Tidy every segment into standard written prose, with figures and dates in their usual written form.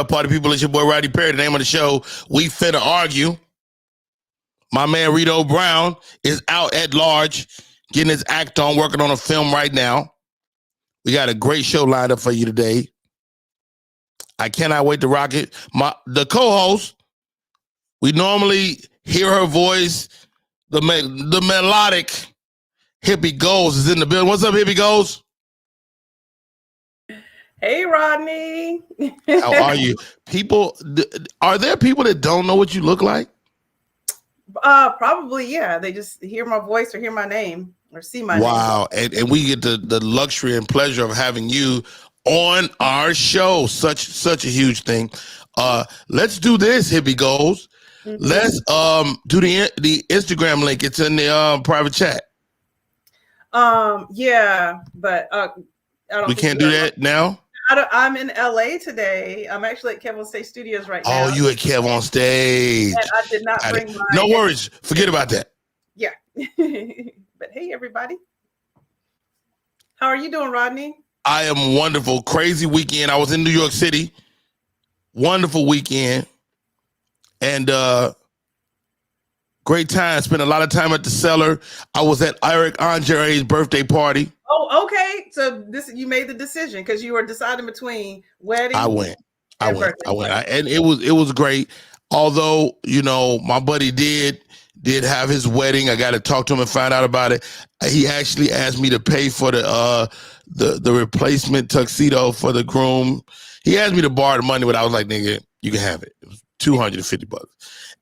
up, party people? It's your boy Rodney Perry. The name of the show, We Finna Argue. My man Reedo Brown is out at large, getting his act on, working on a film right now. We got a great show lined up for you today. I cannot wait to rock it. The co-host, we normally hear her voice, the melodic Hippie Goals is in the building. What's up, Hippie Goals? Hey, Rodney. How are you? Are there people that don't know what you look like? Probably, yeah. They just hear my voice or hear my name or see my name. Wow. And we get the luxury and pleasure of having you on our show. Such a huge thing. Let's do this, Hippie Goals. Mm-hmm. Let's do the Instagram link. It's in the private chat. Yeah, but I don't. We can't do that now. I'm in LA today. I'm actually at Kev on Stage Studios right now. Oh, you at Kev on Stage? And I did not bring my. No worries. Forget about that. Yeah. But hey, everybody. How are you doing, Rodney? I am wonderful. Crazy weekend. I was in New York City. Wonderful weekend. And great time. Spent a lot of time at the Cellar. I was at Eric Andre's birthday party. Oh, okay. So you made the decision because you were deciding between wedding. I went. And it was great. Although, my buddy did have his wedding. I got to talk to him and find out about it. He actually asked me to pay for the replacement tuxedo for the groom. He asked me to borrow the money, but I was like, nigga, you can have it. It was $250.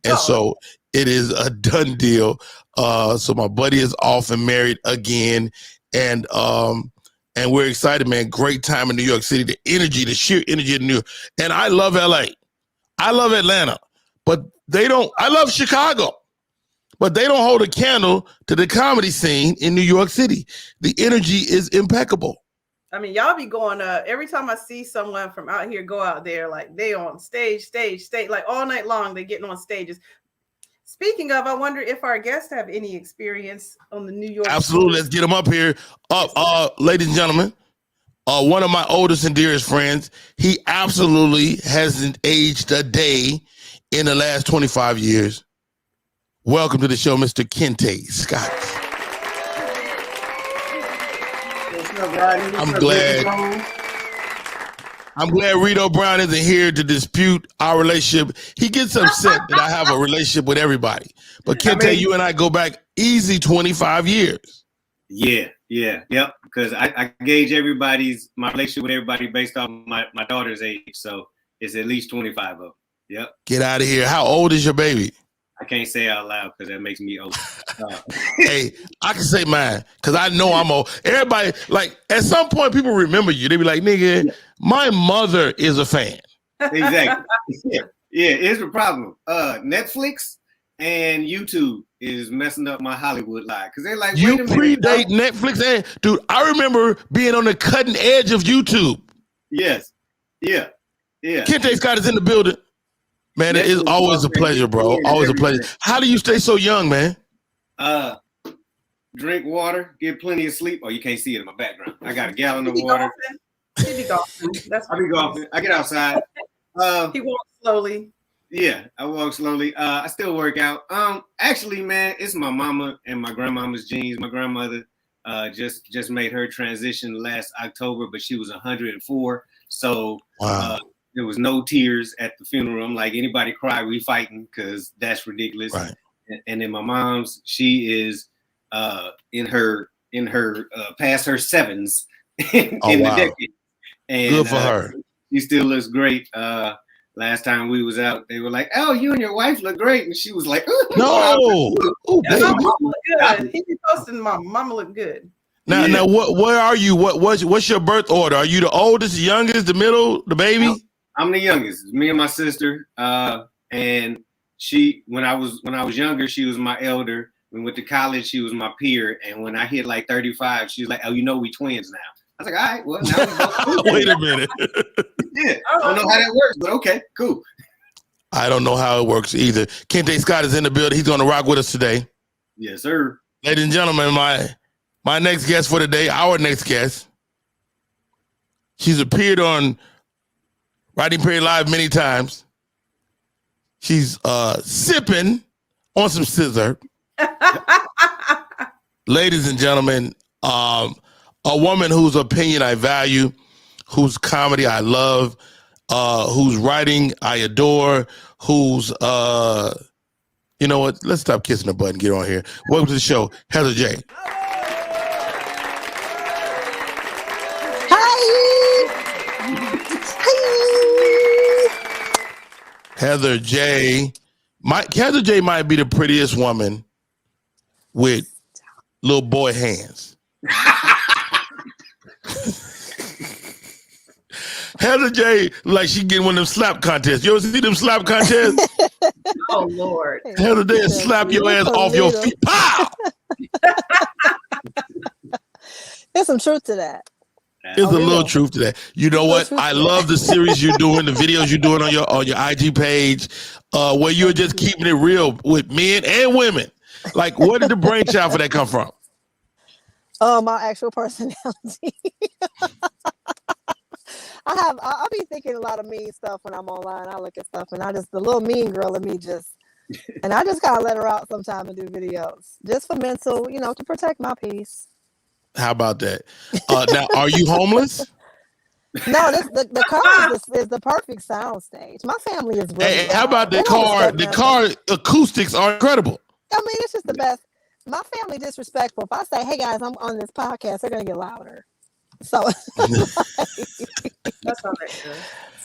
And so it is a done deal. So my buddy is off and married again. And we're excited, man. Great time in New York City. The energy, the sheer energy of New York. And I love LA. I love Atlanta. But I love Chicago. But they don't hold a candle to the comedy scene in New York City. The energy is impeccable. I mean, y'all be going every time I see someone from out here go out there, like they on stage, like all night long, they getting on stages. Speaking of, I wonder if our guests have any experience on the New York. Absolutely. Let's get them up here. Ladies and gentlemen, one of my oldest and dearest friends, he absolutely hasn't aged a day in the last 25 years. Welcome to the show, Mr. Kente Scott. I'm glad Reedo Brown isn't here to dispute our relationship. He gets upset that I have a relationship with everybody. But Kente, you and I go back easy 25 years. Yep. Because I gauge my relationship with everybody based on my daughter's age. So it's at least 25 of them. Yep. Get out of here. How old is your baby? I can't say out loud because that makes me old. Hey, I can say mine because I know I'm old. Everybody, like, at some point, people remember you. They be like, nigga, my mother is a fan. Exactly. Yeah, here's the problem. Netflix and YouTube is messing up my Hollywood life because they're like, you predate Netflix and dude. I remember being on the cutting edge of YouTube. Yes. Yeah. Kente Scott is in the building. Man, it is always a pleasure, bro. Always a pleasure. How do you stay so young, man? Drink water, get plenty of sleep. Oh, you can't see it in my background. I got a gallon of water. He be golfing. I be golfing. I get outside. He walks slowly. Yeah, I walk slowly. I still work out. Actually, man, it's my mama and my grandmama's genes. My grandmother just made her transition last October, but she was 104. So wow. There was no tears at the funeral. I'm like, anybody cry, we fighting because that's ridiculous. Right. And then my mom's, she is in her past her sevens in the decade. And, good for her. She still looks great. Last time we was out, they were like, "Oh, you and your wife look great," and she was like, "No, oh, baby. My mama look good." He be posting, "Mama look good." Now, where are you? What's your birth order? Are you the oldest, the youngest, the middle, the baby? I'm the youngest. Me and my sister. And she, when I was younger, she was my elder. When we went to college, she was my peer. And when I hit like 35, she was like, "Oh, we twins now." I was like, "All right, well, now we wait a minute." Yeah, I don't know how that works, but okay, cool. I don't know how it works either. Kente Scott is in the building. He's going to rock with us today. Yes, sir. Ladies and gentlemen, my next guest for today, our next guest, she's appeared on Rodney Perry live many times. She's sipping on some scissor. Ladies and gentlemen, a woman whose opinion I value, whose comedy I love, whose writing I adore, whose you know what? Let's stop kissing the butt and get on here. Welcome to the show, Heather J. Heather J. Heather J might be the prettiest woman with little boy hands. Heather J, like she getting one of them slap contests. You ever see them slap contests? Oh Lord. Heather J slap your ass off your feet. Pow! There's some truth to that. There's a little truth to that. You know what? I love the series you're doing, the videos you're doing on your IG page, where you're just keeping it real with men and women. Like, where did the brainchild for that come from? My actual personality. I'll be thinking a lot of mean stuff when I'm online. I look at stuff and the little mean girl in me and I just kind of let her out sometime and do videos just for mental, to protect my peace. How about that? Now, are you homeless? No, the car is the perfect sound stage. My family is really Hey, how about the car? The car acoustics are incredible. I mean, it's just the best. My family disrespectful. If I say, "Hey guys, I'm on this podcast," they're gonna get louder. So That's not that good.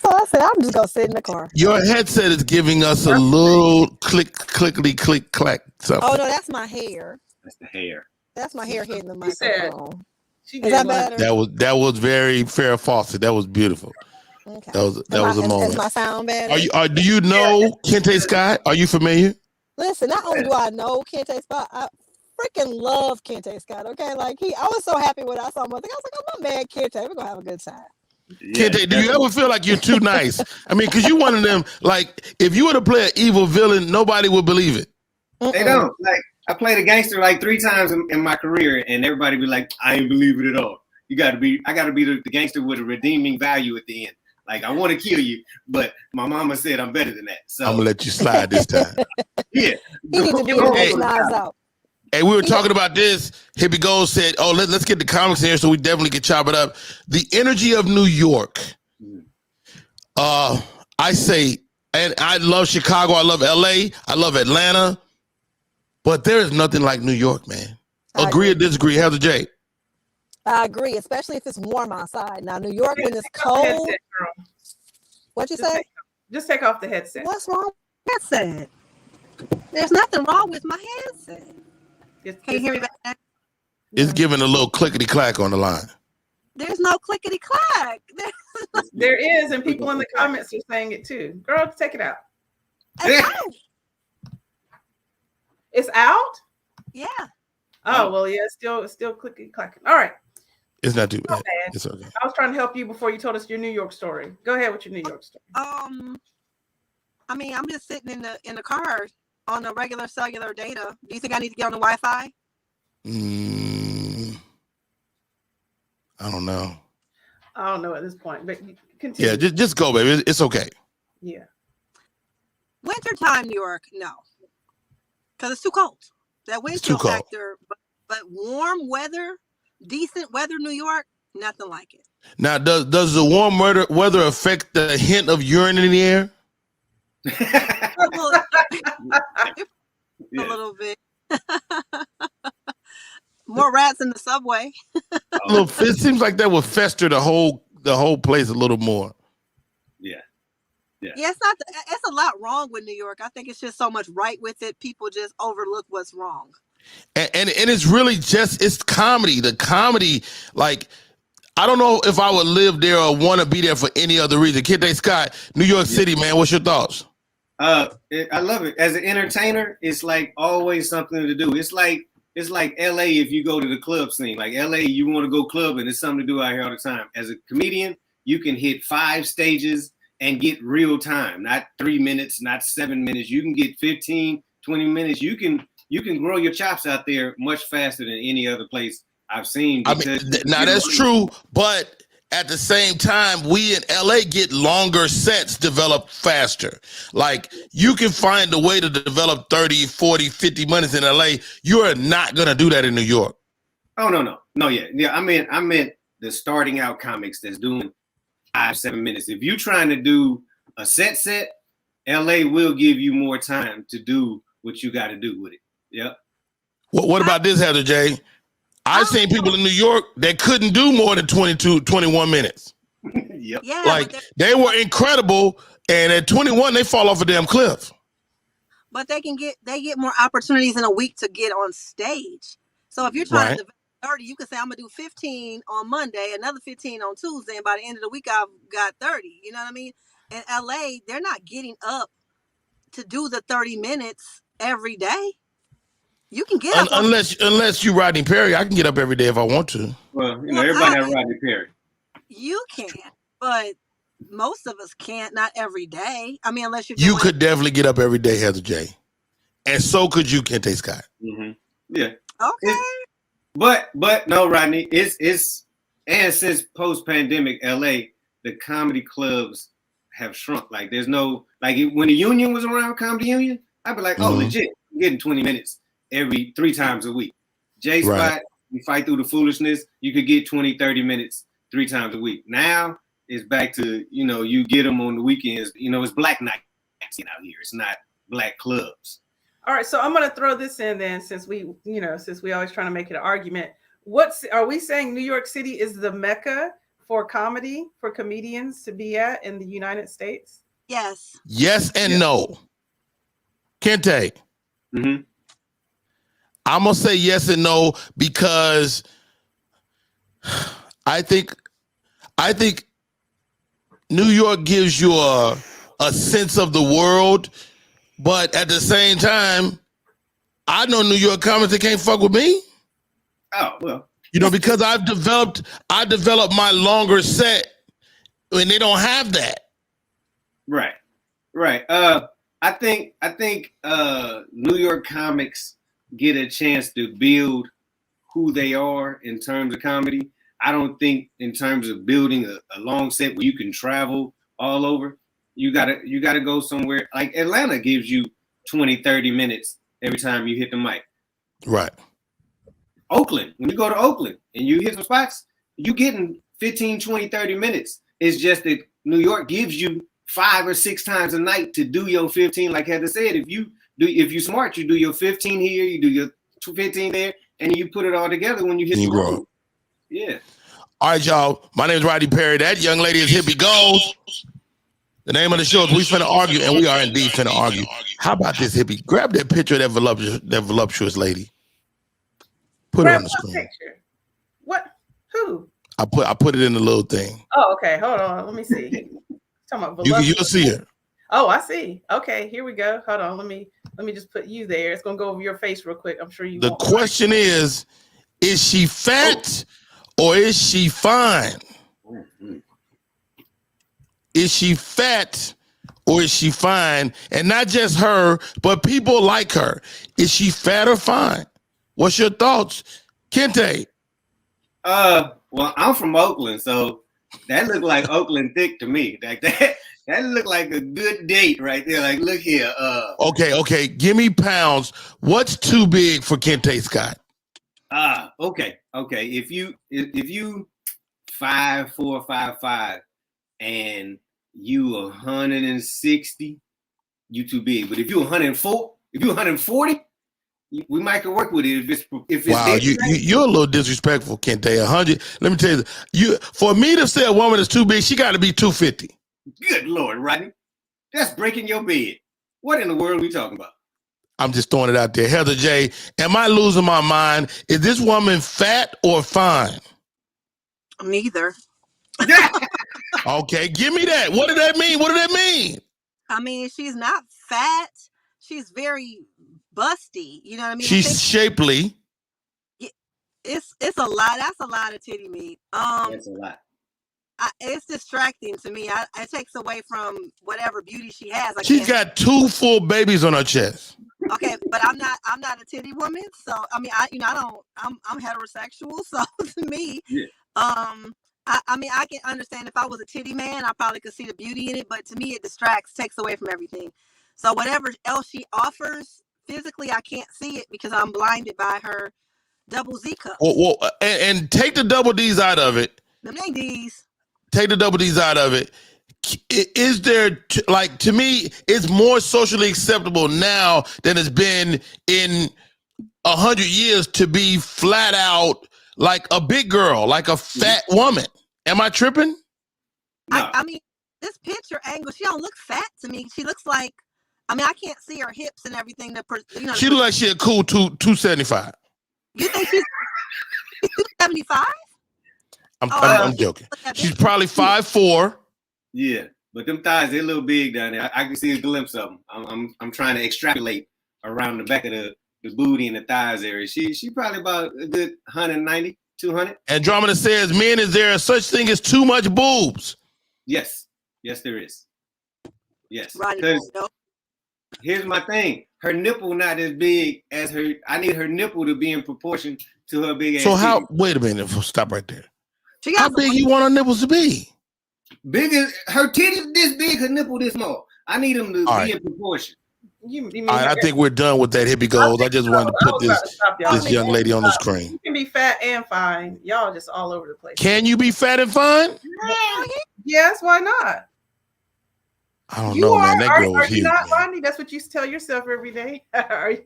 So I said, I'm just gonna sit in the car. Your headset is giving us a little clickety click clack. Something. Oh no, that's my hair. That's the hair. That's my hair hitting the microphone. Is that better? That was very Farrah Fawcett. That was beautiful. Okay. That was a moment. Is my sound better? Do you know Kente Scott? Are you familiar? Listen, not only do I know Kente Scott, I freaking love Kente Scott. Okay, I was so happy when I saw him. I was like, oh my man, Kente, we're gonna have a good time. Yeah. Kente, do you ever feel like you're too nice? I mean, because you one of them. Like, if you were to play an evil villain, nobody would believe it. They don't. Like, I played a gangster like 3 times in my career, and everybody be like, I ain't believe it at all. I gotta be the gangster with a redeeming value at the end. Like, I want to kill you, but my mama said I'm better than that. So I'm gonna let you slide this time. Yeah. He needs to be recognized out. Hey, we were talking about this. Hippie Gold said, "Oh, let's get the comics in here, so we definitely can chop it up." The energy of New York. I say, and I love Chicago. I love LA. I love Atlanta. But there is nothing like New York, man. Agree or disagree? Heather J. I agree, especially if it's warm outside. Now, New York, when it's cold. What'd you say? Just take off the headset. What's wrong with the headset? There's nothing wrong with my headset. Can you hear me back? It's giving a little clickety clack on the line. There's no clickety clack. There is, and people in the comments are saying it too. Girl, take it out. It's out? Yeah. Oh, well, yeah, it's still clickety clacking. All right. It's not too bad. It's okay. I was trying to help you before you told us your New York story. Go ahead with your New York story. I mean, I'm just sitting in the car on a regular cellular data. Do you think I need to get on the Wi-Fi? I don't know. I don't know at this point, but continue. Yeah, just go, baby. It's okay. Yeah. Wintertime, New York, no. Because it's too cold. That wind chill factor, but warm weather, decent weather, New York, nothing like it. Now, does the warm weather affect the hint of urine in the air? A little bit. More rats in the subway. It seems like that would fester the whole place a little more. Yeah. Yeah, it's a lot wrong with New York. I think it's just so much right with it. People just overlook what's wrong. And it's really it's comedy. The comedy, like, I don't know if I would live there or want to be there for any other reason. Kente Scott, New York City, man. What's your thoughts? I love it. As an entertainer, it's like always something to do. It's like LA if you go to the club scene. Like LA, you want to go clubbing, it's something to do out here all the time. As a comedian, you can hit 5 stages and get real time, not 3 minutes, not 7 minutes. You can get 15, 20 minutes. You can grow your chops out there much faster than any other place I've seen. I mean, now that's true, but at the same time, we in LA get longer sets developed faster. Like, you can find a way to develop 30, 40, 50 minutes in LA. You are not going to do that in New York. Oh, no, yeah. I meant the starting out comics that's doing 5-7 minutes. If you're trying to do a set, LA will give you more time to do what you got to do with it. Yep. What about this, Heather J? I've seen people in New York that couldn't do more than 22, 21 minutes. Yep. Yeah, Like, they were incredible, and at 21, they fall off a damn cliff. but they get more opportunities in a week to get on stage. So if you're trying to develop 30, you can say, I'm gonna do 15 on Monday, another 15 on Tuesday, and by the end of the week I've got 30. You know what I mean? In LA, they're not getting up to do the 30 minutes every day. You can get up unless you Rodney Perry. I can get up every day if I want to. Well, everybody has Rodney Perry. You can, but most of us can't. Not every day. I mean, unless you could definitely get up every day, Heather J, and so could you, Kente Scott. Mm-hmm. Yeah. Okay. But no, Rodney. It's and since post pandemic, LA, the comedy clubs have shrunk. Like, there's no, like, when the union was around, Comedy Union, I'd be like, oh, legit, I'm getting 20 minutes every 3 times a week. J-Spot, you fight through the foolishness, you could get 20, 30 minutes 3 times a week. Now it's back to, you get them on the weekends. It's black nights out here. It's not black clubs. All right, so I'm going to throw this in then, since we always trying to make it an argument. Are we saying New York City is the mecca for comedy, for comedians to be at in the United States? Yes. Yes and no. Kente. Mm-hmm. I'm gonna say yes and no because I think New York gives you a sense of the world, but at the same time, I know New York comics that can't fuck with me. Oh, well. Because I developed my longer set and they don't have that. Right. I think New York comics get a chance to build who they are in terms of comedy. I don't think in terms of building a long set where you can travel all over. You gotta go somewhere. Like, Atlanta gives you 20, 30 minutes every time you hit the mic. Right. Oakland, when you go to Oakland and you hit some spots, you getting 15, 20, 30 minutes. It's just that New York gives you 5 or 6 times a night to do your 15. Like Heather said, if you're smart, you do your 15 here, you do your 15 there, and you put it all together when you hit the road. Yeah. All right, y'all. My name is Rodney Perry. That young lady is Hippie Goals. The name of the show is We Finna Argue, and we are indeed finna argue. How about this, Hippie? Grab that picture of that voluptuous lady. Put it on the screen. Picture? What? Who? I put it in the little thing. Oh, okay. Hold on. Let me see. Talking about you'll see her. Oh, I see. Okay, here we go. Hold on. Let me just put you there. It's gonna go over your face real quick. I'm sure you. The question is she fat or is she fine? Is she fat or is she fine? And not just her, but people like her. Is she fat or fine? What's your thoughts, Kente? Well, I'm from Oakland, so that looked like Oakland thick to me. Like that looked like a good date right there. Like, look here. Okay. Give me pounds. What's too big for Kente Scott? Okay. If you 5'4", 5'5", and you 160, you too big. But if you 104, if you 140, we might can work with it. If it's wow, you're a little disrespectful, Kente. 100. Let me tell you, for me to say a woman is too big, she got to be 250. Good Lord, Rodney, that's breaking your bed. What in the world are we talking about? I'm just throwing it out there. Heather J, am I losing my mind? Is this woman fat or fine? Neither. Okay, give me that. What did that mean? I mean, she's not fat. She's very busty. You know what I mean? She's shapely. It's a lot. That's a lot of titty meat. That's a lot. It's distracting to me. It takes away from whatever beauty she has. She's got 2 full babies on her chest. Okay, but I'm not a titty woman. So I mean, I'm heterosexual. So to me, I I mean, I can understand if I was a titty man, I probably could see the beauty in it, but to me, it distracts, takes away from everything. So whatever else she offers physically, I can't see it because I'm blinded by her double Z cups. Well, and take the double D's out of it. Them ain't D's. Take the double D's out of it. Is there, like, to me, it's more socially acceptable now than it's been in 100 years to be flat out like a big girl, like a fat woman. Am I tripping? No. I mean, this picture angle, she don't look fat to me. She looks like, I mean, I can't see her hips and everything. She look like she a cool 275. You think she's 275? I'm joking. She's probably 5'4". Yeah, but them thighs, they're a little big down there. I can see a glimpse of them. I'm trying to extrapolate around the back of the booty and the thighs area. She probably about a good 190, 200. Andromeda says, men, is there such thing as too much boobs? Yes, there is. Yes, Rodney, because no. here's my thing. Her nipple not as big as her. I need her nipple to be in proportion to her big ass. So how? titty. Wait a minute. Stop right there. She got How some- big you want her nipples to be? Big as her titties this big, her nipple this small. I need them to All be right. in proportion. You mean All right, I think we're done with that hippie goals. I just wanted to put this young lady on the screen. You can be fat and fine. Y'all just all over the place. Can you be fat and fine? Yes, why not? I don't know, man. That girl was are you huge. not, Man. Rodney? That's what you tell yourself every day. Are you?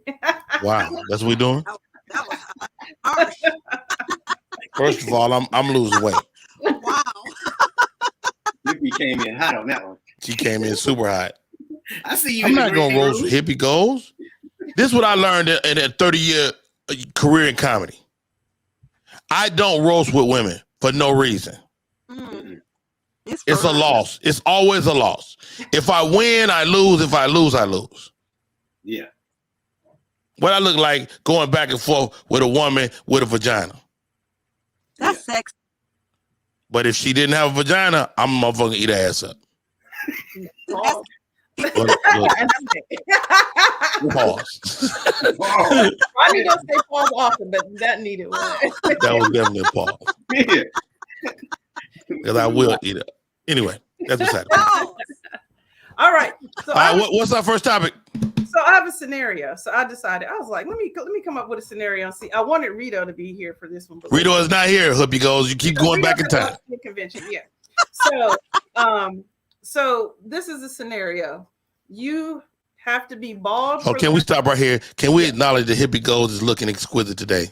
Wow, that's what we're doing. That was harsh. First of all, I'm losing weight. Wow. Ricky came in hot on that one. She came in super hot. I see you. I'm in the not gonna green roast room. hippie goals. This is what I learned in a 30-year career in comedy. I don't roast with women for no reason. Mm. It's a loss. It's always a loss. If I win, I lose. If I lose, I lose. Yeah. What I look like going back and forth with a woman with a vagina. That's sex. But if she didn't have a vagina, I'm a motherfucker eat her ass up. Pause. Look, pause. Rodney don't say pause often, but that needed one. That was definitely a pause. Yeah. Because I will eat it. Anyway, that's what's happening. Oh, All right. So All right, what's our first topic? So I have a scenario. So I decided, I was like, let me come up with a scenario and see. I wanted Reedo to be here for this one. Reedo is not here, Hippie goes. You keep going back in time. The convention, yeah. So this is a scenario. You have to be bald. Oh, can we stop right here? Can we acknowledge that Hippie Goals is looking exquisite today?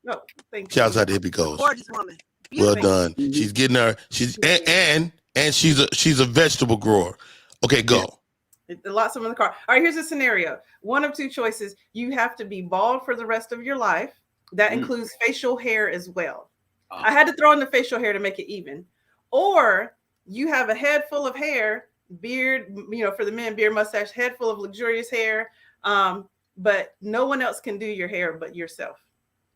No, thank you. Shouts out to Hippie Goals. gorgeous woman. Well Beautiful. done. She's getting her. She's and she's a vegetable grower. Okay, go. Lots of them in the car. All right, here's a scenario. One of two choices. You have to be bald for the rest of your life. That includes facial hair as well. I had to throw in the facial hair to make it even. Or you have a head full of hair, beard, for the men, beard, mustache, head full of luxurious hair, but no one else can do your hair but yourself.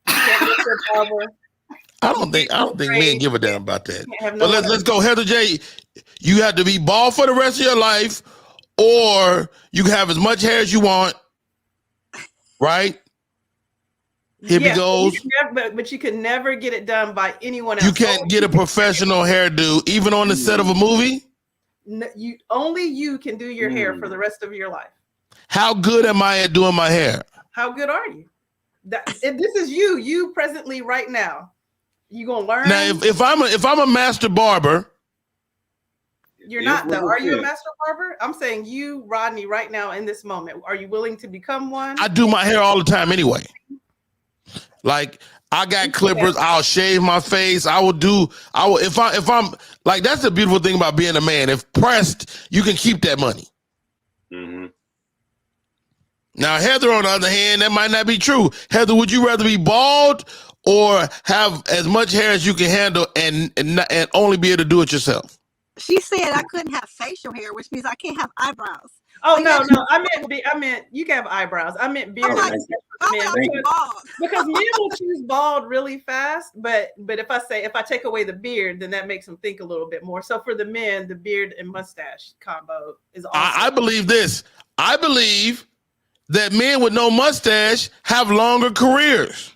You can't get your barber. I don't think men give a damn about that. Have no But one let's go, Heather J. You have to be bald for the rest of your life, or you can have as much hair as you want, right? Hippie Goals. But you can never get it done by anyone else. You can't get a professional hairdo even on the set of a movie. Only you can do your hair for the rest of your life. How good am I at doing my hair? How good are you? This is you presently right now. You gonna learn? Now, if I'm a master barber, you're not though. Are you a master barber? I'm saying you, Rodney, right now in this moment. Are you willing to become one? I do my hair all the time anyway. Like I got clippers. I'll shave my face. I will if I'm like, that's the beautiful thing about being a man. If pressed, you can keep that money. Mm-hmm. Now, Heather, on the other hand, that might not be true. Heather, would you rather be bald or have as much hair as you can handle and only be able to do it yourself? She said I couldn't have facial hair, which means I can't have eyebrows. Oh no! I meant you can have eyebrows. I meant beard. Because men will choose bald really fast, but if I take away the beard, then that makes them think a little bit more. So for the men, the beard and mustache combo is awesome. I believe this. I believe that men with no mustache have longer careers.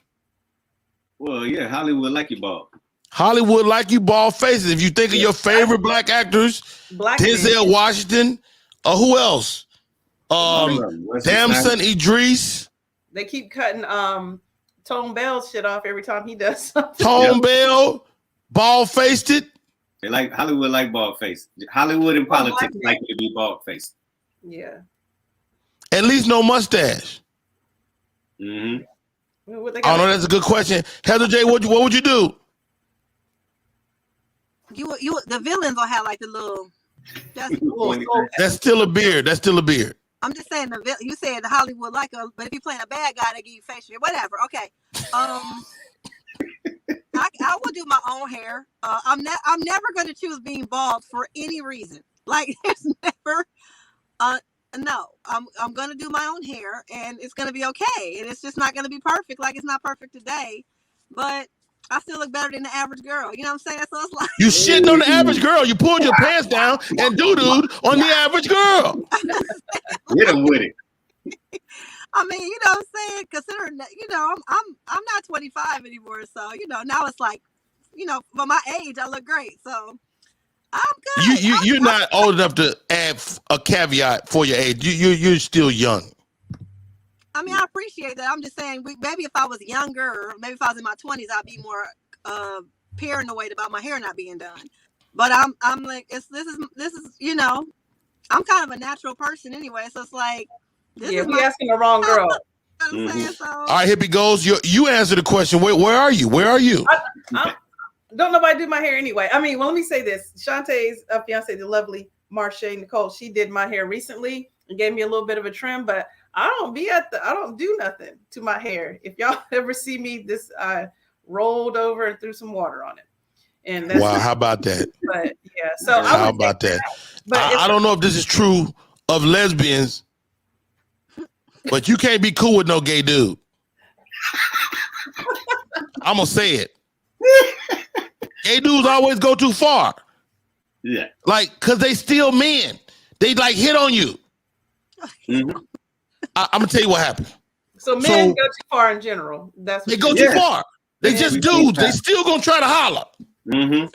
Well, yeah, Hollywood like you bald. Hollywood like you bald faces. If you think of your favorite black actors, Denzel Washington, who else? Damson Idris. They keep cutting Tone Bell's shit off every time he does something. Tone Bell, bald faced it. They like Hollywood, like bald face. Hollywood and politics like to be bald faced. Yeah. At least no mustache. Mm-hmm. I know that's a good question. Heather J, what would you do? You the villains will have like the little. That's still a beard. That's still a beard. I'm just saying you said the Hollywood like a, but if you're playing a bad guy, they give you facial, whatever. Okay. I will do my own hair. I'm never going to choose being bald for any reason. Like there's never. No, I'm going to do my own hair, and it's going to be okay, and it's just not going to be perfect. Like it's not perfect today, but I still look better than the average girl. You know what I'm saying? So it's like you shitting on the average girl. You pulled your pants down and doo-dooed on the average girl. Hit him with it. I mean, you know what I'm saying? Considering that, you know, I'm not 25 anymore, so you know now it's like, you know, for my age, I look great. So I'm good. You're not old enough to add a caveat for your age. You're still young. I mean, I appreciate that. I'm just saying, maybe if I was younger, or maybe if I was in my 20s, I'd be more paranoid about my hair not being done. But I'm like, this is you know, I'm kind of a natural person anyway, so it's like, we asking the wrong girl. You know what I'm saying? So, all right, Hippie Goes. You answer the question. Where are you? Where are you? Don't nobody do my hair anyway. I mean, well, let me say this. Shantae's fiance, the lovely Marche Nicole, she did my hair recently and gave me a little bit of a trim, but I don't do nothing to my hair. If y'all ever see me, this I rolled over and threw some water on it. And that's wow, how about that? But yeah, so how about that? But I don't know if this is true of lesbians, but you can't be cool with no gay dude. I'm gonna say it. Gay dudes always go too far. Yeah. Like, cause they still men. They like hit on you. Mm-hmm. I'm gonna tell you what happened. So men go too far in general. That's what they go too far. They just dudes. They still gonna try to holler. Mm-hmm.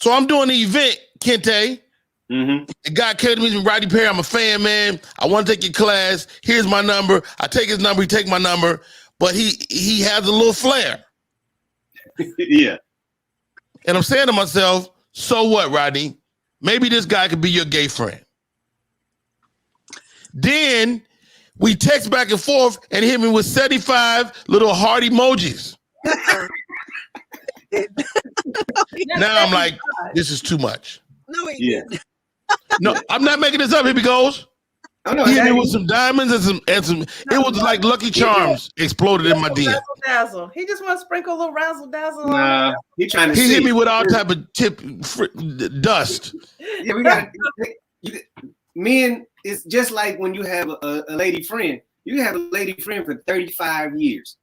So I'm doing the event, Kente. Mm-hmm. The guy came to me from Rodney Perry. I'm a fan, man. I want to take your class. Here's my number. I take his number. He take my number. But he has a little flair. Yeah. And I'm saying to myself, so what, Rodney? Maybe this guy could be your gay friend. Then we text back and forth and hit me with 75 little heart emojis. Now I'm like, this is too much. No, No, I'm not making this up. Here he goes. Oh, no, he hit me with some diamonds and some. It was like Lucky Charms exploded in my DM. Razzle dazzle. He just want to sprinkle a little razzle dazzle. Nah, he trying to. He hit me with all type of dust. Yeah, we got men. It's just like when you have a lady friend. You have a lady friend for 35 years,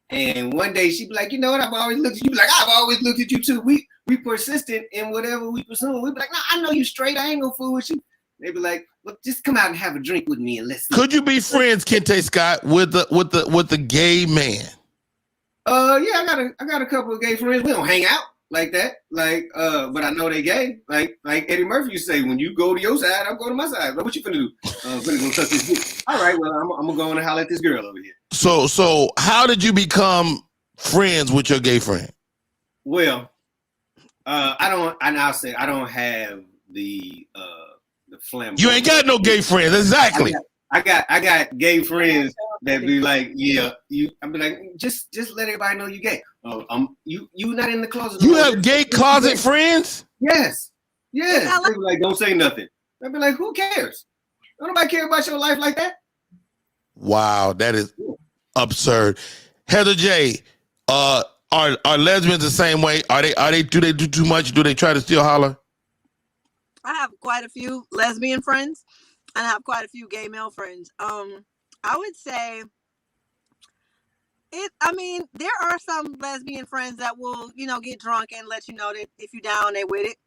and one day she be like, you know what? I've always looked at you. Be like, I've always looked at you too. We persistent in whatever we pursue. We be like, no, I know you straight. I ain't gonna fool with you. They be like, well, just come out and have a drink with me and listen. Could you be friends, Kente Scott, with the gay man? Yeah, I got a couple of gay friends. We don't hang out like that, but I know they gay. Like Eddie Murphy used to say, when you go to your side, I'm going to my side. What you finna do? I'm finna go touch this book. All right, well, I'm gonna go and holler at this girl over here. So how did you become friends with your gay friend? Well, I don't have the flamboyant. You ain't got no gay friends, exactly. I got gay friends that be like, yeah, I be like, just let everybody know you gay. You not in the closet. You have gay closet friends? Yes. They be like, don't say nothing. I be like, who cares? Don't nobody care about your life like that. Wow, that is absurd. Heather J, are lesbians the same way? Do they do too much? Do they try to still holler? I have quite a few lesbian friends, and I have quite a few gay male friends. I would say there are some lesbian friends that will, get drunk and let you know that if you're down, they with it.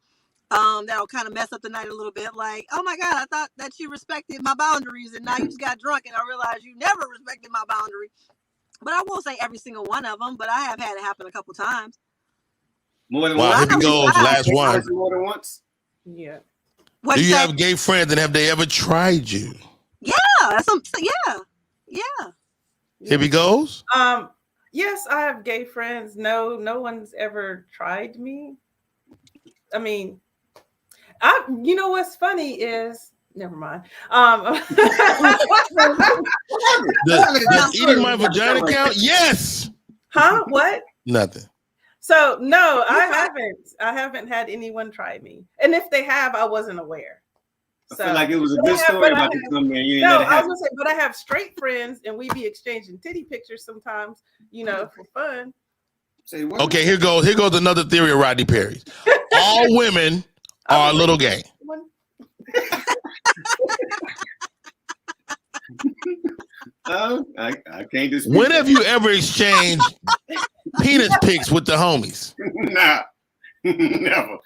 That'll kind of mess up the night a little bit. Like, oh my God, I thought that you respected my boundaries, and now you just got drunk, and I realized you never respected my boundary. But I won't say every single one of them, but I have had it happen a couple times. More than Wow, once. here we go. Last one. More than once. Yeah. Do you have gay friends, and have they ever tried you? Yeah, yeah. Here we goes. Yes, I have gay friends. No one's ever tried me. I mean, you know what's funny is, never mind. Does eating my vagina count? Yes. Huh? What? Nothing. So no, I haven't had anyone try me, and if they have, I wasn't aware. So, I feel like it was a good story about this young man. No, I was gonna say, but I have straight friends, and we be exchanging titty pictures sometimes, for fun. Okay, here goes another theory of Rodney Perry's. All women are a little gay. I can't dispute. When have you ever exchanged penis pics with the homies? Nah, never.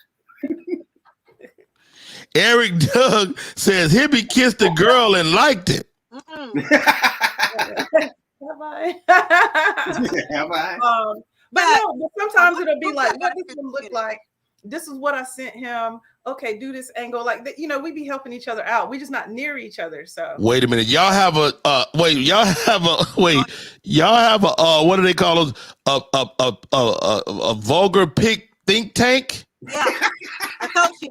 Eric Doug says Hibbie kissed a girl and liked it. Have I? Have I? But sometimes it'll be like, what does it look like? This is what I sent him. Okay, do this angle like that. We be helping each other out. We just not near each other. So wait a minute, y'all have a what do they call those? A vulgar pic think tank? Yeah, I told you.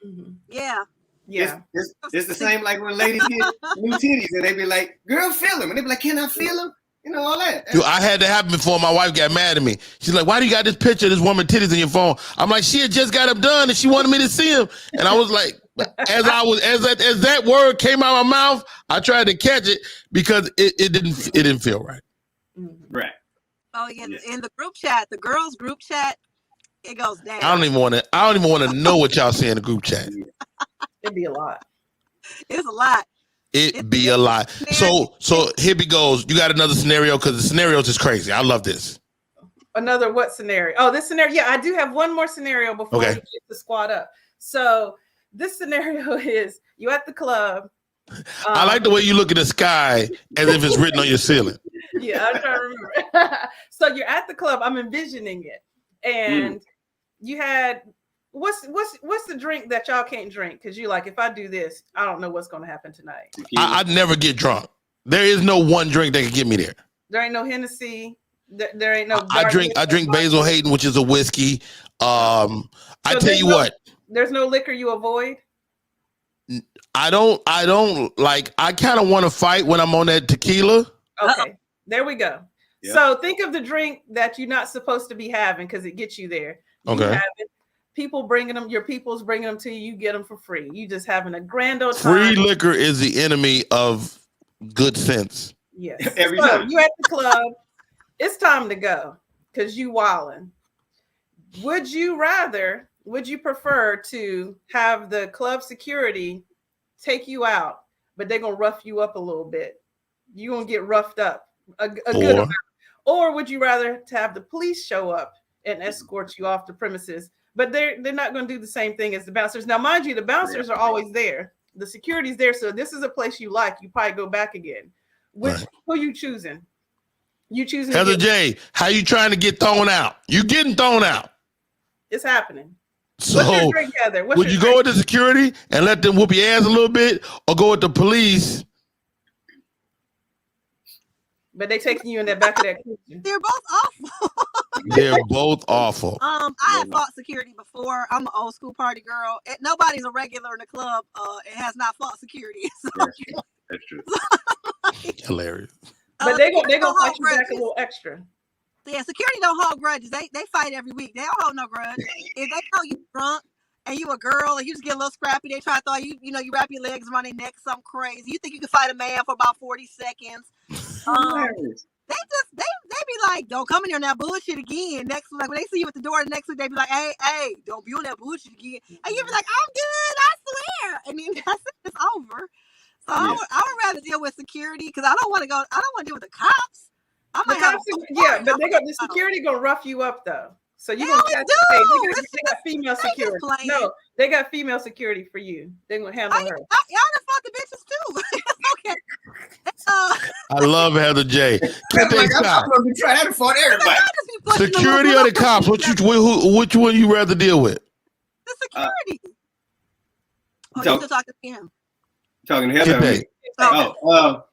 Mm-hmm. Yeah. It's the same like when ladies get new titties and they be like, girl, feel them. And they be like, can I feel them? All that. Dude, I had to happen before my wife got mad at me. She's like, why do you got this picture of this woman titties in your phone? I'm like, she had just got them done and she wanted me to see them. And I was like, as that word came out of my mouth, I tried to catch it because it didn't feel right. Right. Oh yeah, in the group chat, the girls group chat, it goes down. I don't even want to know what y'all say in the group chat. It'd be a lot. It's a lot. It'd be a lot. So here we goes. You got another scenario because the scenarios is crazy. I love this. Another what scenario? Oh, this scenario. Yeah, I do have one more scenario before we get the squad up. So this scenario is you at the club. I like the way you look at the sky as if it's written on your ceiling. Yeah, I'm trying to remember. So you're at the club. I'm envisioning it, and you had what's the drink that y'all can't drink? Because you like, if I do this, I don't know what's going to happen tonight. I'd never get drunk. There is no one drink that can get me there. There ain't no Hennessy. There ain't no. I drink Basil Hayden, which is a whiskey. I tell you what. There's no liquor you avoid. I don't like. I kind of want to fight when I'm on that tequila. Okay, there we go. Yep. So think of the drink that you're not supposed to be having because it gets you there. You have it. People bringing them, your people's bringing them to you. You get them for free. You just having a grand old time. Free liquor is the enemy of good sense. Yes. Every time you at the club, it's time to go because you wilding. Would you prefer to have the club security take you out, but they're gonna rough you up a little bit? You're gonna get roughed up a good amount. Or would you rather to have the police show up and escort you off the premises? But they're not going to do the same thing as the bouncers. Now, mind you, the bouncers are always there. The security's there. So this is a place you like. You probably go back again. Who are you choosing? You choosing Heather J, how you trying to get thrown out? You getting thrown out. It's happening. So what's your drink, Heather? Would you go with the security and let them whoop your ass a little bit, or go with the police? But they taking you in the back of that kitchen. They're both awful. They're both awful. I have fought security before. I'm an old school party girl. Nobody's a regular in the club. It has not fought security. So. That's true. Hilarious. But they gonna fight you back a little extra. Yeah, security don't hold grudges. They fight every week. They don't hold no grudge. If they know you drunk and you a girl and you just get a little scrappy, they try to throw you. You wrap your legs around their neck, something crazy. You think you can fight a man for about 40 seconds. They be like, don't come in here on that bullshit again. Next, like when they see you at the door the next week, they be like, hey, don't be on that bullshit again. And you be like, I'm good, I swear. And then it's over. So I would rather deal with security because I don't want to deal with the cops. But the security gonna rough you up though. So you gonna catch they got female security. No, they got female security for you. They're gonna handle her. Y'all done fought the bitches too. Okay. I love Heather J. I'm gonna be trying to fight everybody. Y'all just be Security or the cops? Which one you rather deal with? The security. You still talking to him? Talking to him.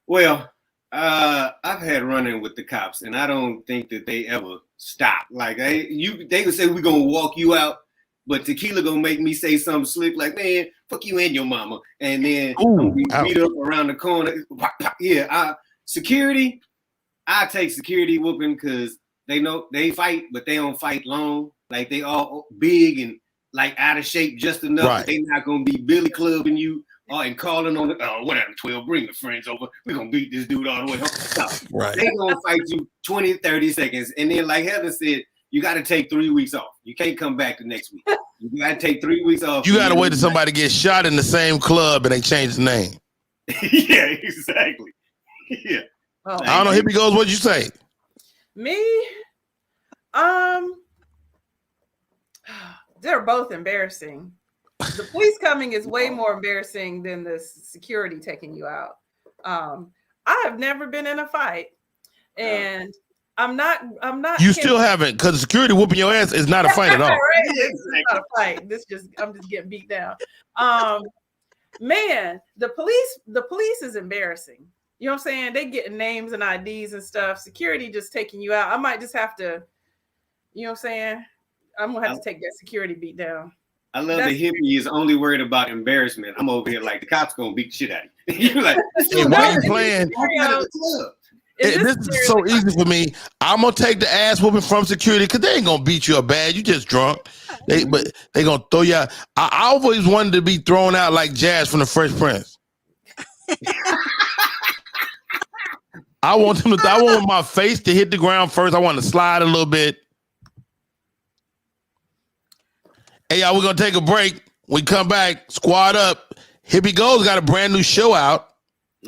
Well, I've had run-in with the cops, and I don't think that they ever stop. Like they can say we're gonna walk you out, but Tequila gonna make me say something slick like, "Man, fuck you and your mama," and then we beat up around the corner. Yeah, security. I take security whooping because they know they fight, but they don't fight long. Like they all big and like out of shape just enough. Right. They not gonna be Billy clubbing you. And calling on whatever, 12, bring the friends over. We're going to beat this dude all the way home. No. Right. They're going to fight you 20, 30 seconds. And then, like Heather said, you got to take 3 weeks off. You can't come back the next week. You got to take 3 weeks off. You got to wait till somebody gets shot in the same club and they change the name. Yeah, exactly. Yeah. Oh. I don't know. Hippie Goes, what'd you say? Me? They're both embarrassing. The police coming is way more embarrassing than the security taking you out. I have never been in a fight, and I'm not. You still haven't, because security whooping your ass is not a fight at all. Right? It's not a fight. I'm just getting beat down. Man, the police is embarrassing. You know what I'm saying? They getting names and IDs and stuff. Security just taking you out. I might just have to. You know what I'm saying? I'm gonna have to take that security beat down. I love the hippie is only worried about embarrassment. I'm over here like the cops gonna beat the shit out of you. You're like, hey, why you playing? This is so easy for me. I'm gonna take the ass whooping from security because they ain't gonna beat you up bad. You just drunk. But they gonna throw you out. I always wanted to be thrown out like Jazz from the Fresh Prince. I want my face to hit the ground first. I want to slide a little bit. Hey, y'all, we're going to take a break. We come back, squad up. Hippie Goes got a brand new show out.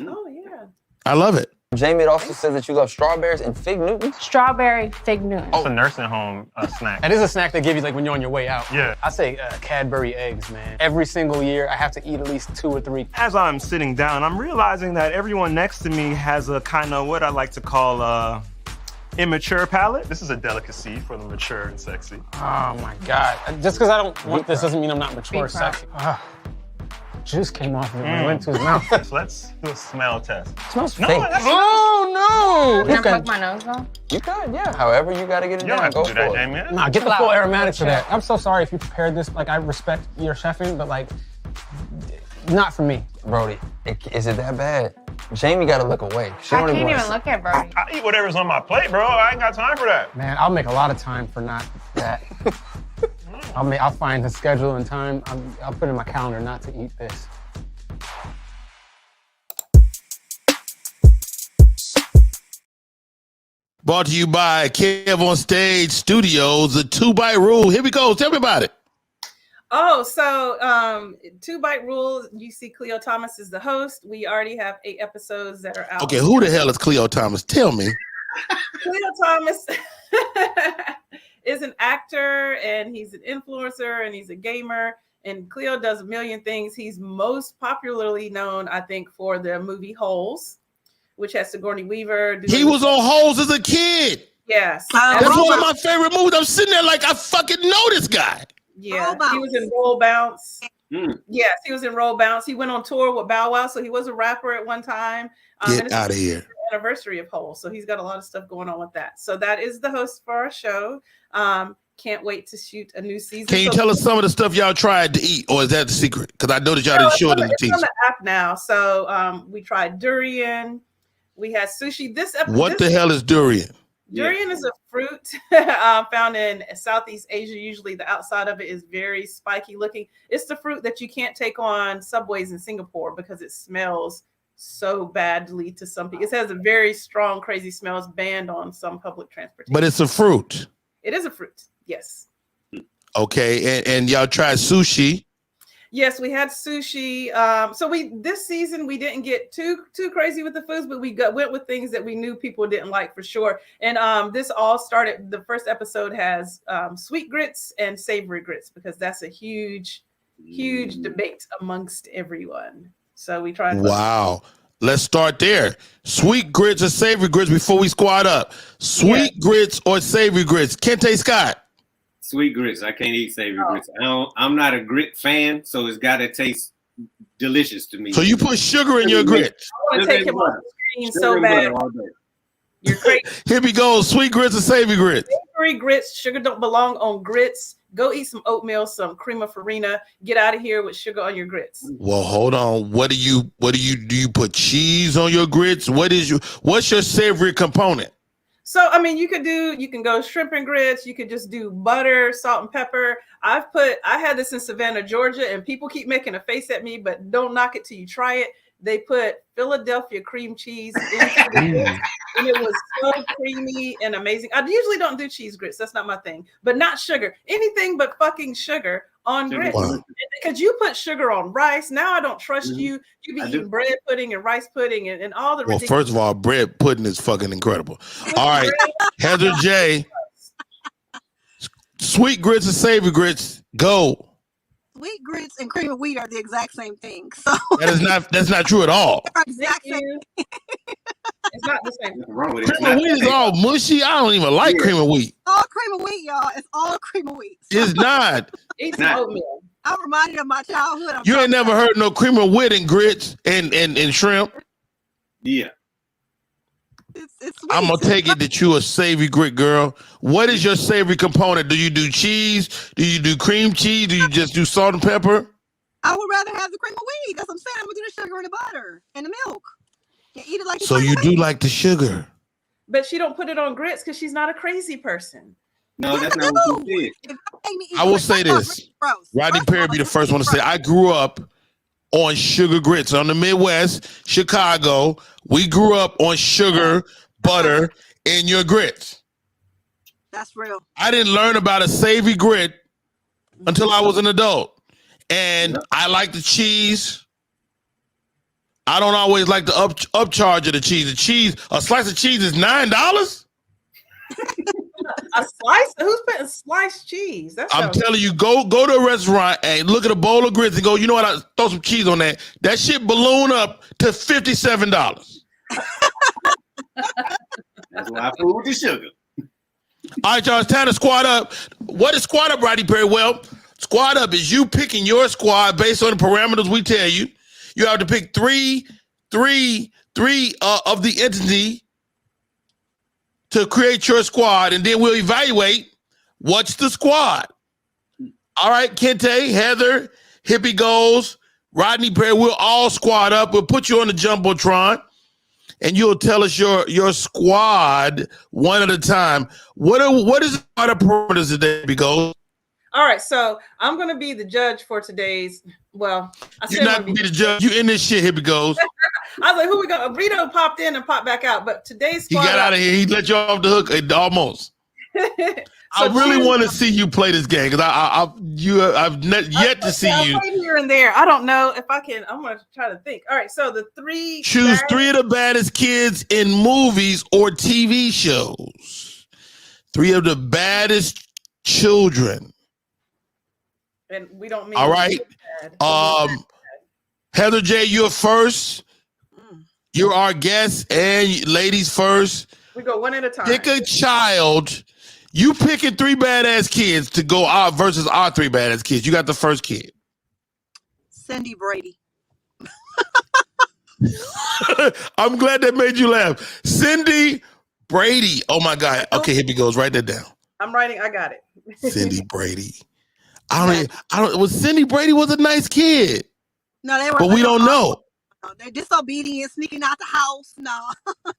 Oh, yeah. I love it. Jamie, it also says that you love strawberries and fig Newtons. Strawberry fig Newtons. It's a nursing home snack. That is a snack they give you like when you're on your way out. Yeah. I say Cadbury eggs, man. Every single year, I have to eat at least 2 or 3. As I'm sitting down, I'm realizing that everyone next to me has a kind of what I like to call immature palate. This is a delicacy for the mature and sexy. Oh my God. Just because I don't want this doesn't mean I'm not mature or sexy. Juice came off of it when it went to his mouth. So let's do a smell test. It smells fake. Oh, no. Can I poke my nose though? You could, yeah. However you got to get it You don't down, have go to do that, for it. Jamie. Nah, get the full aromatics for that. I'm so sorry if you prepared this. Like, I respect your chefing, but like, not for me. Brody, is it that bad? Jamie got to look away. I can't even look at Brody. I eat whatever's on my plate, bro. I ain't got time for that. Man, I'll make a lot of time for not that. I'll find the schedule and time. I'll put in my calendar not to eat this. Brought to you by Kev on Stage Studios, the 2-Bite Rule. Here we go. Tell me about it. Oh, so 2-Bite Rule. You see Cleo Thomas is the host. We already have 8 episodes that are out. Okay, who the hell is Cleo Thomas? Tell me. Cleo Thomas is an actor, and he's an influencer, and he's a gamer. And Cleo does a million things. He's most popularly known, I think, for the movie Holes, which has Sigourney Weaver. He was on Holes as a kid. Yes. That's one of my favorite movies. I'm sitting there like, I fucking know this guy. Yeah, he was in Roll Bounce. Yes, he was in Roll Bounce. He went on tour with Bow Wow, so he was a rapper at one time. Get out of here. Anniversary of Holes, so he's got a lot of stuff going on with that. So that is the host for our show. Can't wait to shoot a new season. Can you tell us some of the stuff y'all tried to eat, or is that the secret? Because I know that y'all didn't show it in the teaser. It's on the app now. So we tried durian. We had sushi. What the hell is durian? Durian is a fruit found in Southeast Asia. Usually the outside of it is very spiky looking. It's the fruit that you can't take on subways in Singapore because it smells so badly to some people. It has a very strong, crazy smell. It's banned on some public transportation. But it's a fruit. It is a fruit, yes. Okay, and y'all tried sushi. Yes, we had sushi. So this season we didn't get too crazy with the foods, but we went with things that we knew people didn't like for sure. And this all started. The first episode has sweet grits and savory grits because that's a huge debate amongst everyone. So we tried. Wow. Let's start there. Sweet grits or savory grits before we squad up? Sweet grits or savory grits? Kente Scott. Sweet grits. I can't eat savory grits. I'm not a grit fan, so it's got to taste delicious to me. So you put sugar in your grits? I want to take him off the screen so bad. You're crazy. Here we go. Sweet grits or savory grits? Savory grits. Sugar don't belong on grits. Go eat some oatmeal, some cream of farina. Get out of here with sugar on your grits. Well, hold on. Do you put cheese on your grits? What's your savory component? So, I mean, you can go shrimp and grits. You could just do butter, salt, and pepper. I had this in Savannah, Georgia, and people keep making a face at me, but don't knock it till you try it. They put Philadelphia cream cheese into the grits, and it was so creamy and amazing. I usually don't do cheese grits. That's not my thing, but not sugar. Anything but fucking sugar on grits. Wow. Because you put sugar on rice. Now I don't trust you. You be eating bread pudding and rice pudding and all the ridiculous. Well, first of all, bread pudding is fucking incredible. All right, Heather J. Sweet grits or savory grits? Go. Sweet grits and cream of wheat are the exact same thing. So that's not true at all. Exact same. It's not the same. Cream of wheat is all mushy. I don't even like cream of wheat. All cream of wheat, y'all. It's all cream of wheat. So. It's not. Eat some oatmeal. I'm reminded of my childhood. You ain't never heard no cream of wheat and grits and shrimp. Yeah. It's I'm gonna take it that you a savory grit girl. What is your savory component? Do you do cheese? Do you do cream cheese? Do you just do salt and pepper? I would rather have the cream of wheat. That's what I'm saying. I'm gonna do the sugar and the butter and the milk. And eat it like so you do like the sugar. But she don't put it on grits because she's not a crazy person. No, that's not what you did. I will say this. Rodney Perry be the first one to say, I grew up on sugar grits. On the Midwest, Chicago, we grew up on sugar, butter, in your grits. That's real. I didn't learn about a savory grit until I was an adult. And I like the cheese. I don't always like the upcharge of the cheese. A slice of cheese is $9. A slice? Who's putting sliced cheese? I'm telling you, go to a restaurant and look at a bowl of grits and go, you know what? I throw some cheese on that. That shit balloon up to $57. That's why I fool with the sugar. All right, y'all, it's time to squad up. What is squad up, Rodney Perry? Well, squad up is you picking your squad based on the parameters we tell you. You have to pick three of the entity to create your squad, and then we'll evaluate what's the squad. All right, Kente, Heather, Hippie Goals, Rodney Perry, we'll all squad up. We'll put you on the Jumbotron, and you'll tell us your squad one at a time. What is the parameters today, Hippie Goals? All right, so I'm going to be the judge for today's, well, you're not going to be the judge. You in this shit, Hippie Goals. I was like, who we got? Reedo popped in and popped back out, but today's squad. He got out of here. He let you off the hook almost. I really want to see you play this game because I've yet to see you. Here and there. I don't know if I can. I'm going to try to think. All right, so the three. Choose three of the baddest kids in movies or TV shows. Three of the baddest children. And we don't mean. All right. Heather J, you're first. You're our guest, and ladies first. We go one at a time. Pick a child. You picking three badass kids to go out versus our three badass kids. You got the first kid. Cindy Brady. I'm glad that made you laugh. Cindy Brady. Oh my God. Okay, here he goes. Write that down. I'm writing. I got it. Cindy Brady. I don't. Was Cindy Brady was a nice kid. No, they were. But we don't know. They're disobedient, sneaking out the house. No,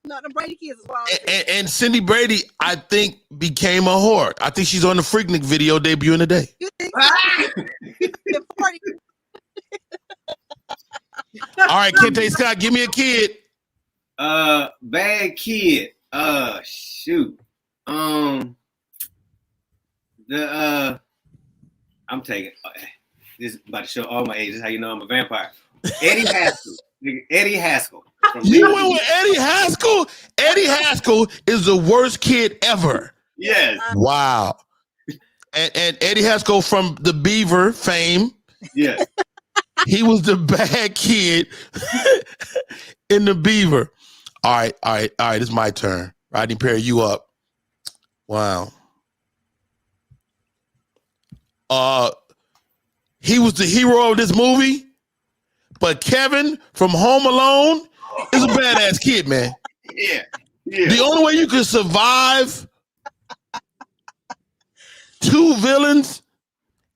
the Brady kids is wild. And Cindy Brady, I think, became a whore. I think she's on the Freaknik video debuting today. You think? All right, Kente Scott, give me a kid. Bad kid. Shoot. I'm taking this is about to show all my age. This is how you know I'm a vampire. Eddie Haskell. Eddie Haskell. You went with Eddie Haskell? Eddie Haskell is the worst kid ever. Yes. Wow. And Eddie Haskell from the Beaver fame. Yes. He was the bad kid in the Beaver. All right. It's my turn. Rodney Perry, you up. Wow. He was the hero of this movie, but Kevin from Home Alone is a badass kid, man. Yeah. The only way you can survive 2 villains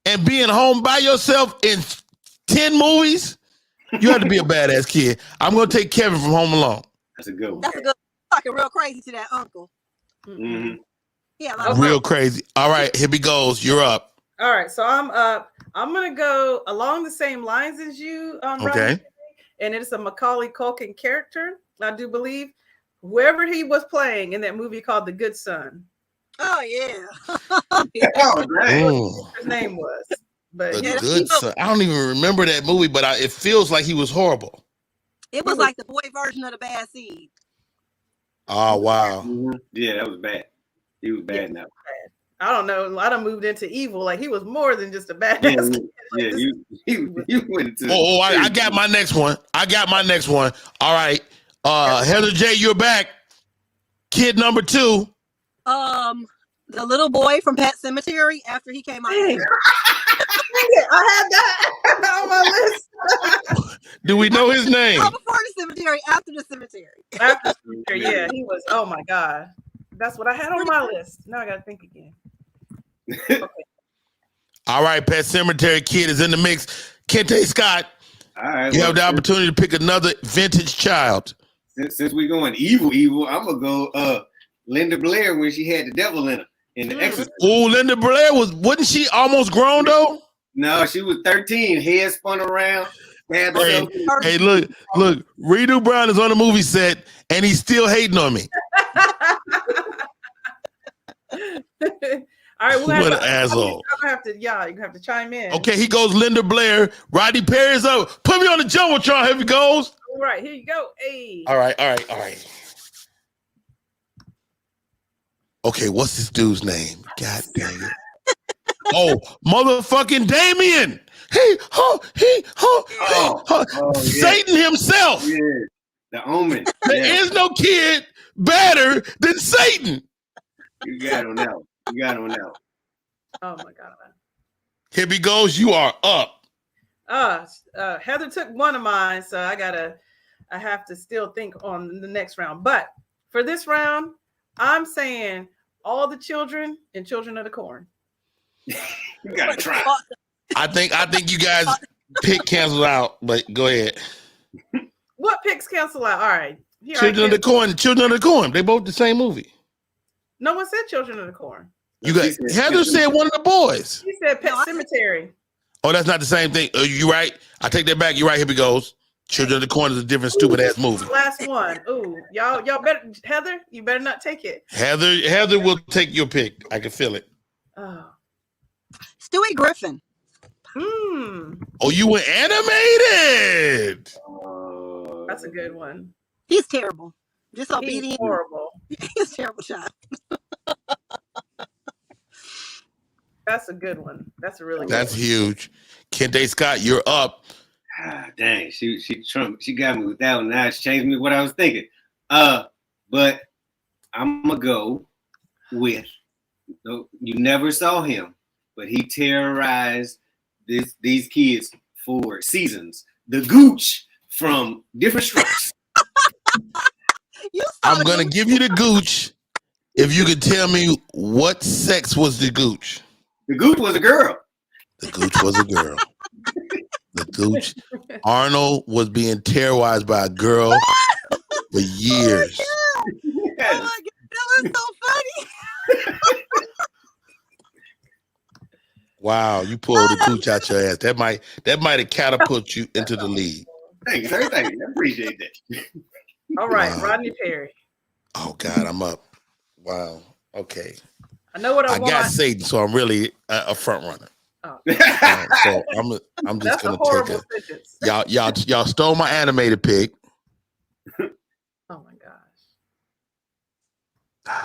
and being home by yourself in 10 movies, you have to be a badass kid. I'm going to take Kevin from Home Alone. That's a good one. That's a good. Talking real crazy to that uncle. Mm-hmm. Yeah, real crazy. All right, here he goes. You're up. All right, so I'm up. I'm gonna go along the same lines as you. Okay. And it's a Macaulay Culkin character, I do believe. Whoever he was playing in that movie called The Good Son. Oh yeah. What his name was. But The Good Son. I don't even remember that movie, but it feels like he was horrible. It was like the boy version of The Bad Seed. Oh wow. Mm-hmm. Yeah, that was bad. He was bad now. I don't know. I done moved into evil. Like he was more than just a badass. Yeah, you went to. I got my next one. All right. Heather J, you're back. Kid number 2. The little boy from Pet Cemetery after he came out. I had that on my list. Do we know his name? Before the cemetery, after the cemetery. After the cemetery, yeah, he was. Oh my God, that's what I had on my list. Now I got to think again. Okay. All right, Pet Cemetery Kid is in the mix. Kente Scott, all right, you have the opportunity to pick another vintage child. Since we're going evil, I'm gonna go Linda Blair when she had the devil in her in the Exorcist. Oh, Linda Blair wasn't she almost grown though? No, she was 13. Head spun around. Hey, look, Reedo Brown is on the movie set and he's still hating on me. All right, what an asshole. You have to chime in. Okay, he goes Linda Blair. Rodney Perry's up. Put me on the Jumbotron. Here he goes. All right, here you go. Hey. All right. Okay, what's this dude's name? God dang it. Oh, motherfucking Damien. Satan himself. Yeah, the Omen. There is no kid better than Satan. You got on that. Oh my God. Here he goes. You are up. Heather took one of mine, so I have to still think on the next round. But for this round, I'm saying all the children and Children of the Corn. You gotta try. I think you guys pick cancel out, but go ahead. What picks cancel out? All right. Children of the Corn. They both the same movie. No one said Children of the Corn. You got Heather said one of the boys. She said Pet Cemetery. Oh, that's not the same thing. You right? I take that back. You're right. Here we goes. Children of the Corn is a different stupid ass movie. Last one. Ooh, y'all better. Heather, you better not take it. Heather will take your pick. I can feel it. Oh. Stewie Griffin. Oh, you were animated. That's a good one. He's terrible. Disobedient. He's horrible. He's a terrible child. That's a good one. That's a really good That's one. huge. Kente Scott, you're up. Dang, she got me with that one. Now it's changed me what I was thinking. But I'm gonna go with you never saw him, but he terrorized these kids for seasons. The Gooch from Different Strokes. I'm gonna give you the Gooch if you could tell me what sex was the Gooch. The Gooch was a girl. The Gooch was a girl. The Gooch. Arnold was being terrorized by a girl for years. Oh my God, that was so funny. Wow, you pulled the Gooch out your ass. That might have catapulted you into the league. Thank you. I appreciate that. All right, Rodney Perry. Oh God, I'm up. Wow. Okay. I know what I want. I got Satan, so I'm really a front runner. Oh. So I'm just gonna take sentence. Y'all stole my animated pick. Oh my gosh.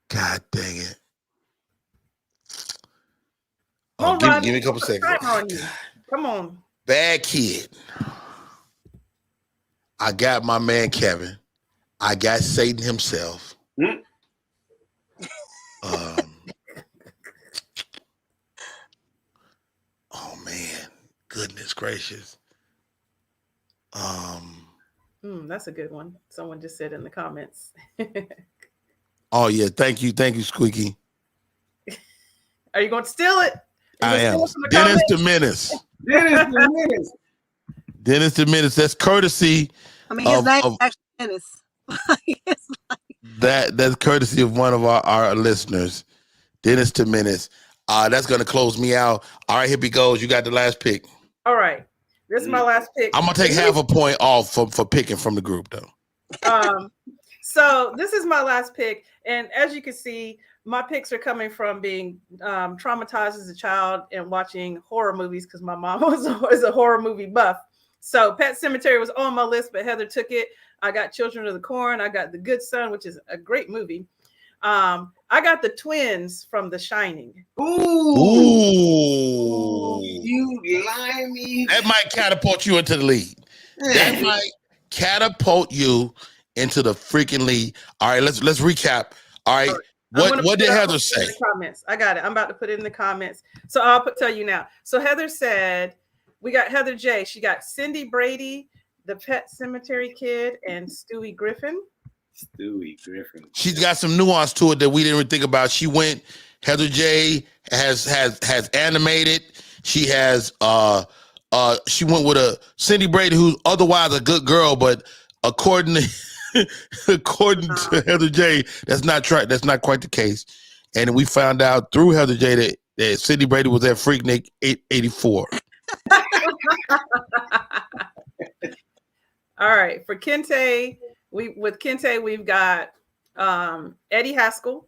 God dang it. Come on, Give me a couple seconds. Timer on you. Come on. Bad kid. I got my man Kevin. I got Satan himself. Oh man, goodness gracious. That's a good one. Someone just said in the comments. Oh yeah, thank you, Squeaky. Are you going to steal it? I am. Dennis the Menace. Dennis the Menace. That's courtesy. I mean, his name is actually Dennis. That's courtesy of one of our listeners, Dennis the Menace. That's gonna close me out. All right, hippie goes. You got the last pick. All right, this is my last pick. I'm gonna take half a point off for picking from the group though. So this is my last pick, and as you can see, my picks are coming from being traumatized as a child and watching horror movies because my mom was a horror movie buff. So Pet Sematary was on my list, but Heather took it. I got Children of the Corn. I got The Good Son, which is a great movie. I got the twins from The Shining. Ooh. You limey. That might catapult you into the lead. That might catapult you into the freaking lead. All right, let's recap. All right. What did Heather say? Comments. I got it. I'm about to put it in the comments. So I'll tell you now. So Heather said, we got Heather J. She got Cindy Brady, the Pet Sematary Kid, and Stewie Griffin. She's got some nuance to it that we didn't even think about. She went. Heather J. has animated. She has she went with a Cindy Brady, who's otherwise a good girl, but according to Heather J., that's not quite the case. And we found out through Heather J. that Cindy Brady was at Freaknik 84. All right, for Kente, we've got Eddie Haskell.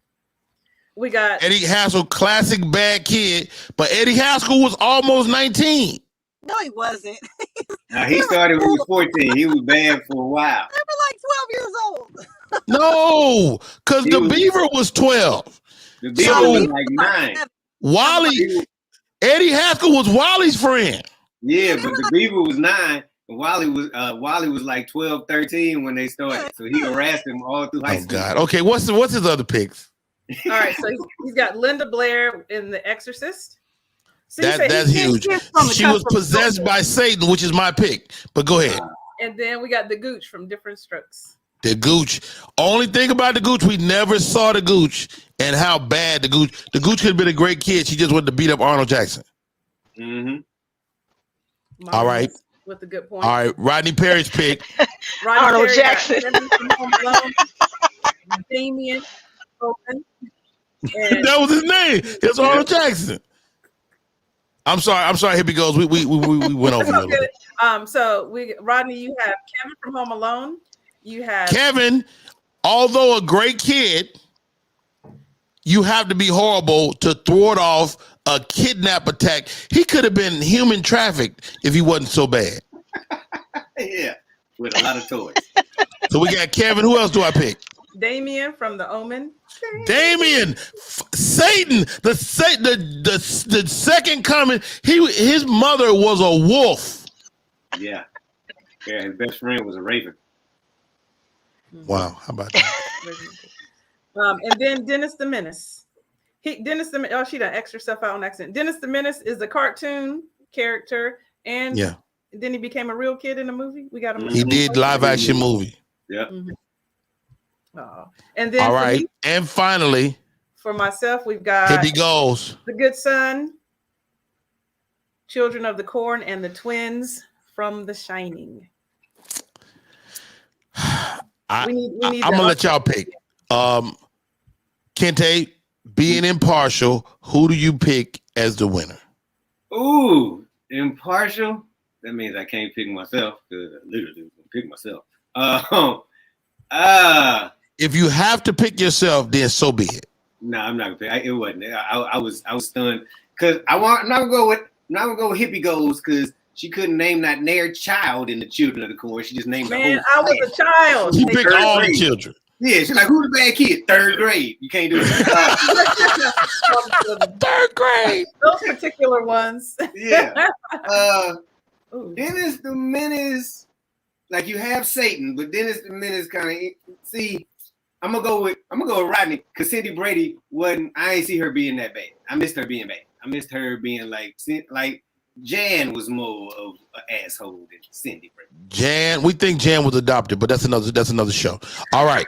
We got Eddie Haskell, classic bad kid, but Eddie Haskell was almost 19. No, he wasn't. He started when he was 14. He was bad for a while. They were like 12 years old. No, because the Beaver was 12. The Beaver was like 9. Wally, Eddie Haskell was Wally's friend. Yeah, but the Beaver was 9. And Wally was like 12, 13 when they started. So he harassed him all through high school. Oh God. Okay, what's his other picks? All right, so he's got Linda Blair in The Exorcist. So that's huge. She was possessed by Satan, which is my pick. But go ahead. And then we got the Gooch from Different Strokes. The Gooch. Only thing about the Gooch, we never saw the Gooch and how bad the Gooch. The Gooch could have been a great kid. She just wanted to beat up Arnold Jackson. Mm-hmm. All right. With a good point. All right, Rodney Perry's pick. Arnold Jackson. Damien. That was his name. It's Arnold Jackson. I'm sorry. Hippie goes. We went over a little bit. So Rodney, you have Kevin from Home Alone. You have Kevin. Although a great kid, you have to be horrible to thwart off a kidnap attack. He could have been human trafficked if he wasn't so bad. Yeah, with a lot of toys. So we got Kevin. Who else do I pick? Damien from The Omen. Damien, Satan, the second coming. His mother was a wolf. Yeah, his best friend was a raven. Wow, how about that? And then Dennis the Menace. She done extra stuff out on accident. Dennis the Menace is a cartoon character, and then he became a real kid in the movie. We got him. He did live action movie. Yeah. And then all right, and finally, for myself, we've got Hippie goes. The Good Son, Children of the Corn, and the twins from The Shining. I'm gonna let y'all pick. Kente, being impartial, who do you pick as the winner? Ooh, impartial? That means I can't pick myself because I literally was gonna pick myself. If you have to pick yourself, then so be it. No, I'm not gonna pick. It wasn't. I was stunned because I'm not gonna go with Hippie Goes because she couldn't name that near child in the Children of the Corn. She just named the whole I was a child. She picked all the children. Yeah, she's like, who the bad kid? 3rd grade. You can't do it. Third grade. Those particular ones. Yeah. Dennis the Menace, like you have Satan, but Dennis the Menace kind of see. I'm gonna go with Rodney because Cindy Brady wasn't. I ain't see her being that bad. I missed her being bad. I missed her being like Jan was more of an asshole than Cindy Brady. Jan, we think Jan was adopted, but that's another show. All right.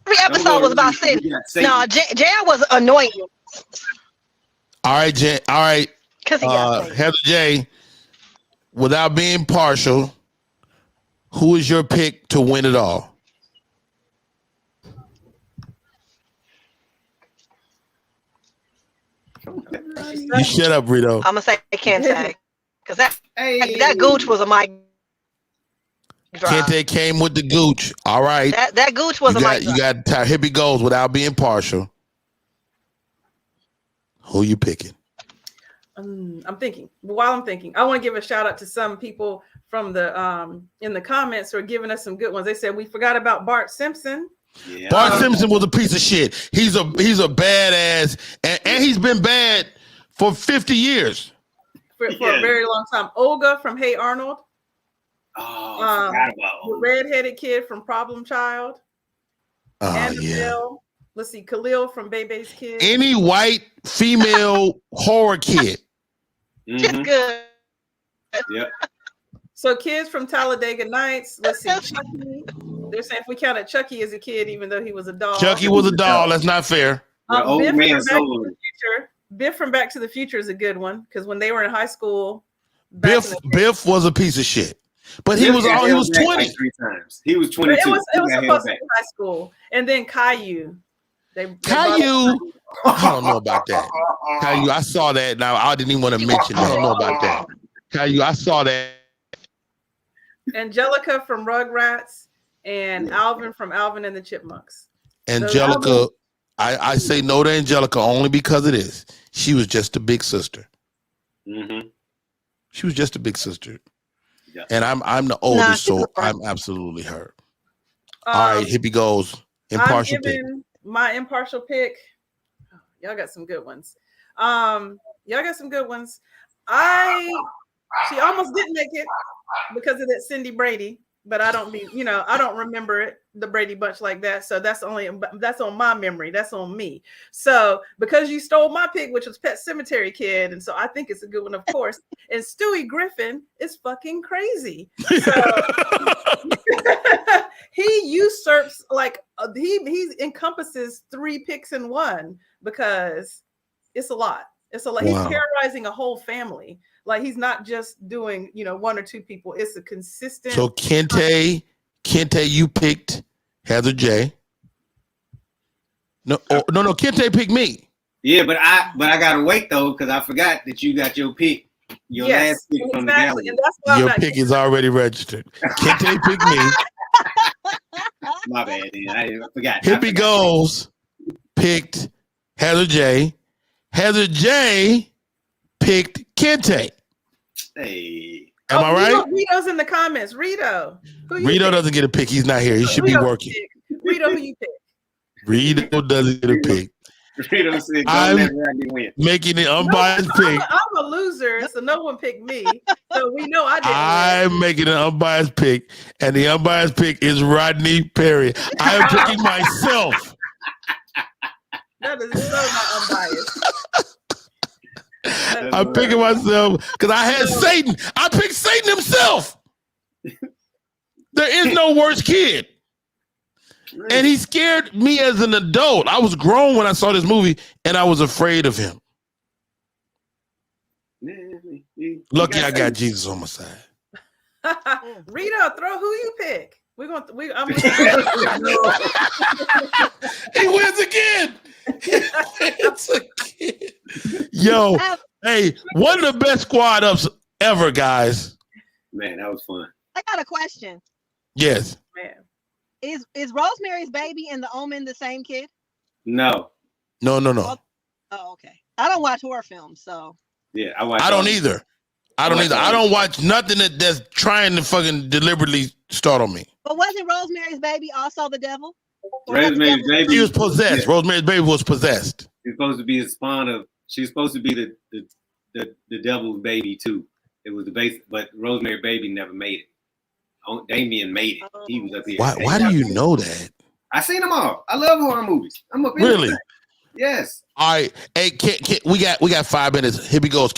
Every episode was about Cindy. No, Jan was annoying. All right, Jan. All right. Heather J. Without being partial, who is your pick to win it all? You shut up, Reedo. I'm gonna say Kente because that gooch was a mic drop. Kente came with the gooch. All right. That gooch was a mic drop. You got here he goes without being partial. Who you picking? I'm thinking. While I'm thinking, I want to give a shout out to some people from the in the comments who are giving us some good ones. They said we forgot about Bart Simpson. Yeah. Bart Simpson was a piece of shit. He's a badass, and he's been bad for 50 years. For a very long time. Olga from Hey Arnold. Oh, forgot about Olga. The redheaded kid from Problem Child. Annabelle. Let's see, Khalil from Bebe's Kid. Any white female horror kid. Just good. Yep. So kids from Talladega Nights. Let's see, Chucky. They're saying if we counted Chucky as a kid, even though he was a doll. Chucky was a doll. That's not fair. Biff from Back to the Future is a good one because when they were in high school, Biff was a piece of shit. But he was 20. Like 3 times. He was 22. It was supposed to be high school. And then Caillou. Caillou. I don't know about that. Caillou, I saw that. Now I didn't even want to mention that. I don't know about that. Caillou, I saw that. Angelica from Rugrats and Alvin from Alvin and the Chipmunks. Angelica, I say no to Angelica only because it is. She was just a big sister. Mm-hmm. She was just a big sister. Yeah. And I'm the oldest, so I'm absolutely her. All right, hippie goes. Impartial pick. My impartial pick. Y'all got some good ones. She almost didn't make it because of that Cindy Brady, but I don't remember it, the Brady Bunch like that. So that's on my memory. That's on me. So because you stole my pick, which was Pet Sematary Kid, and so I think it's a good one, of course. And Stewie Griffin is fucking crazy. So he usurps he encompasses 3 picks in one because it's a lot. It's a lot. Wow. He's terrorizing a whole family. Like he's not just doing 1 or 2 people. It's a consistent. So Kente, you picked Heather J. No. Kente picked me. Yeah, but I gotta wait though because I forgot that you got your pick. Your last pick from the gallery. And that's why your pick is already registered. Kente picked me. My bad, I forgot. Hippie Goals picked Heather J. Heather J. picked Kente. Hey. Am I right? Reedo's in the comments. Reedo. Reedo doesn't get a pick. He's not here. He should be working. Reedo, who you pick? Reedo doesn't get a pick. Reedo said, I'm making an unbiased pick. I'm a loser, so no one picked me. So we know I didn't. I'm making an unbiased pick, and the unbiased pick is Rodney Perry. I am picking myself. That is so not unbiased. I'm picking myself because I had Satan. I picked Satan himself. There is no worse kid. And he scared me as an adult. I was grown when I saw this movie, and I was afraid of him. Lucky I got Jesus on my side. Reedo, throw who you pick. He wins again. Yo, hey, one of the best squad ups ever, guys. Man, that was fun. I got a question. Yes. Man. Is Rosemary's Baby and The Omen the same kid? No. No. Oh, okay. I don't watch horror films, so. Yeah, I don't either. I don't either. I don't watch nothing that's trying to fucking deliberately start on me. But wasn't Rosemary's Baby also the devil? Rosemary's Baby. She was possessed. Yeah. Rosemary's Baby was possessed. She's supposed to be a spawn of. She's supposed to be the devil's baby too. It was the base, but Rosemary Baby never made it. Damien made it. He was up here. Why do you know that? I seen them all. I love horror movies. I'm up in really. Yes. All right. Hey, we got 5 minutes. Here we go.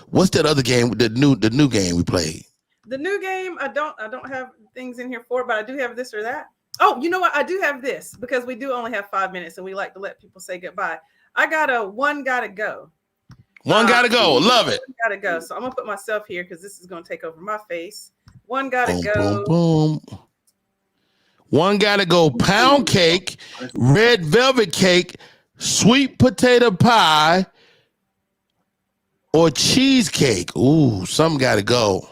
What's that other game? The new game we played. The new game. I don't have things in here for it, but I do have this or that. Oh, you know what? I do have this because we do only have 5 minutes, and we like to let people say goodbye. I got a one gotta go. One gotta go. Love it. Gotta go. So I'm gonna put myself here because this is gonna take over my face. One gotta boom, go. Boom, boom. One gotta go. Pound cake, red velvet cake, sweet potato pie, or cheesecake. Ooh, some gotta go.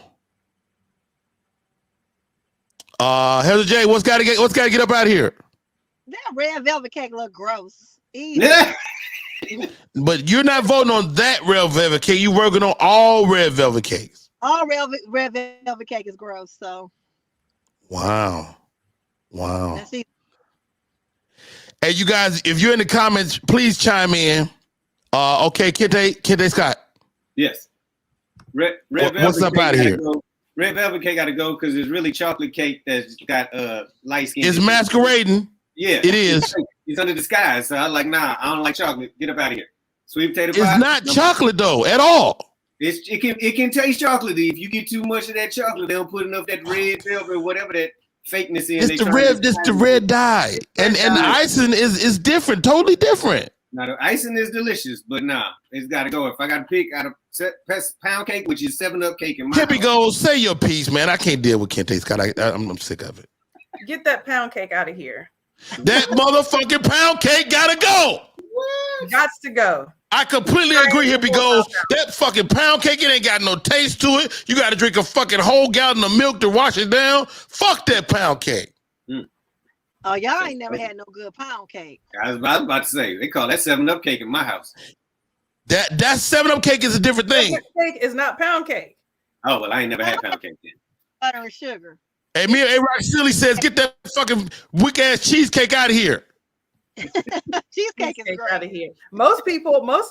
Heather J, what's gotta get up out of here? That red velvet cake look gross. Yeah. But you're not voting on that red velvet cake. You working on all red velvet cakes. All red velvet cake is gross. So. Wow. That's easy. Hey, you guys, if you're in the comments, please chime in. Okay, Kente Scott. Yes. Red velvet what's up out of here? Red velvet cake got to go because it's really chocolate cake that's got light skin. It's masquerading. Yeah, it is. It's under disguise. So I'm like, nah, I don't like chocolate. Get up out of here. Sweet potato pie. It's not chocolate though at all. It can taste chocolatey. If you get too much of that chocolate, they don't put enough that red velvet, whatever that fakeness in. It's the red dye, and the icing is different, totally different. Now the icing is delicious, but nah, it's got to go. If I got to pick out of pound cake, which is 7-Up cake in my Hippie goes, say your piece, man. I can't deal with Kente Scott. I'm sick of it. Get that pound cake out of here. That motherfucking pound cake gotta go. Got to go. I completely agree. Hippie goes, that fucking pound cake, it ain't got no taste to it. You got to drink a fucking whole gallon of milk to wash it down. Fuck that pound cake. Oh, y'all ain't never had no good pound cake. I was about to say, they call that 7-Up cake in my house. That 7-Up cake is a different thing. 7-Up cake is not pound cake. Oh, well, I ain't never had pound cake then. Butter and sugar. Hey, me and A-Rock Silly says, get that fucking weak ass cheesecake out of here. Cheesecake is great. Out of here. Most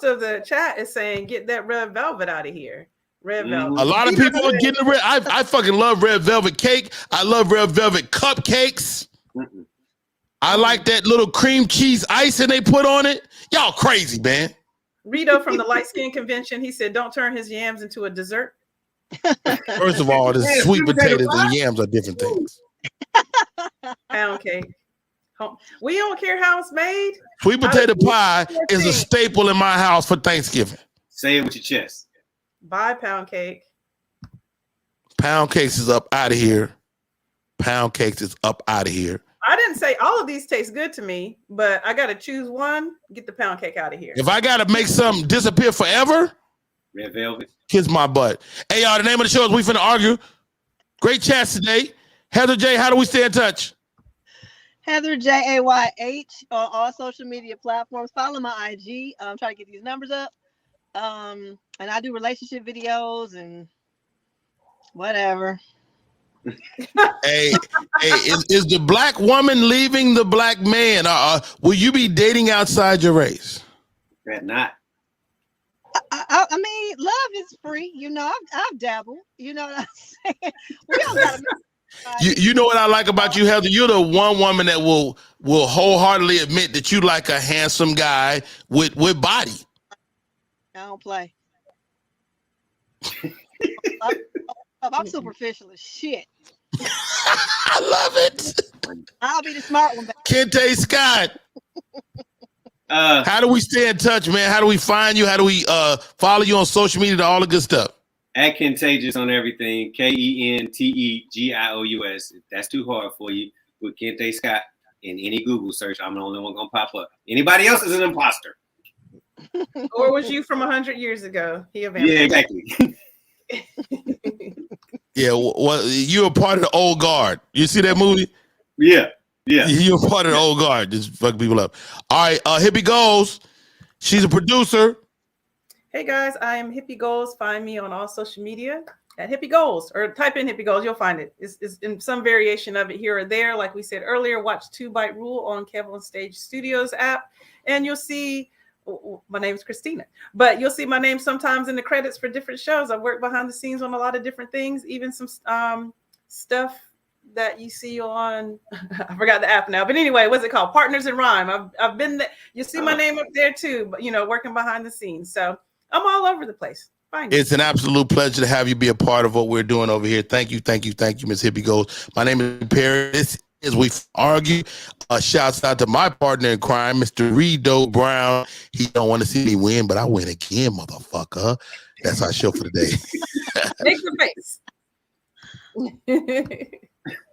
of the chat is saying, get that red velvet out of here. Red velvet. A lot of people are getting the red. I fucking love red velvet cake. I love red velvet cupcakes. I like that little cream cheese icing they put on it. Y'all crazy, man. Reedo from the Light Skin Convention, he said, don't turn his yams into a dessert. First of all, the sweet potatoes and yams are different things. Pound cake. We don't care how it's made. Sweet potato pie is a staple in my house for Thanksgiving. Say it with your chest. Buy pound cake. Pound cakes is up out of here. Pound cakes is up out of here. I didn't say all of these taste good to me, but I got to choose one. Get the pound cake out of here. If I got to make something disappear forever, red velvet. Kiss my butt. Hey, y'all, the name of the show is We Finna Argue. Great chats today. Heather J, how do we stay in touch? Heather JAYH on all social media platforms. Follow my IG. I'm trying to get these numbers up. And I do relationship videos and whatever. Hey, is the black woman leaving the black man? Will you be dating outside your race? Not. I mean, love is free. You know, I've dabbled. You know what I'm saying? We don't gotta. You know what I like about you, Heather? You're the one woman that will wholeheartedly admit that you like a handsome guy with body. I don't play. I'm superficial as shit. I love it. I'll be the smart one. Kente Scott. How do we stay in touch, man? How do we find you? How do we follow you on social media? All the good stuff. At Contagious on everything. KENTEGIOUS. If that's too hard for you, with Kente Scott in any Google search, I'm the only one gonna pop up. Anybody else is an imposter. Or was you from 100 years ago? Yeah, exactly. Yeah, well, you're a part of the old guard. You see that movie? Yeah. You're a part of the old guard. Just fuck people up. All right, Hippie goes. She's a producer. Hey guys, I am Hippie Goals. Find me on all social media at Hippie Goals, or type in Hippie Goals. You'll find it. It's in some variation of it here or there. Like we said earlier, watch 2 Bite Rule on Kevin on Stage Studios app, and you'll see my name's Christina, but you'll see my name sometimes in the credits for different shows. I've worked behind the scenes on a lot of different things, even some stuff that you see on I forgot the app now, but anyway, what's it called? Partners in Rhyme. I've been there. You see my name up there too, but working behind the scenes. So I'm all over the place. It's an absolute pleasure to have you be a part of what we're doing over here. Thank you, Miss Hippie Goals. My name is Perry. This is We Argue. Shouts out to my partner in crime, Mr. Reedo Brown. He don't want to see me win, but I win again, motherfucker. That's our show for the day. Make the face.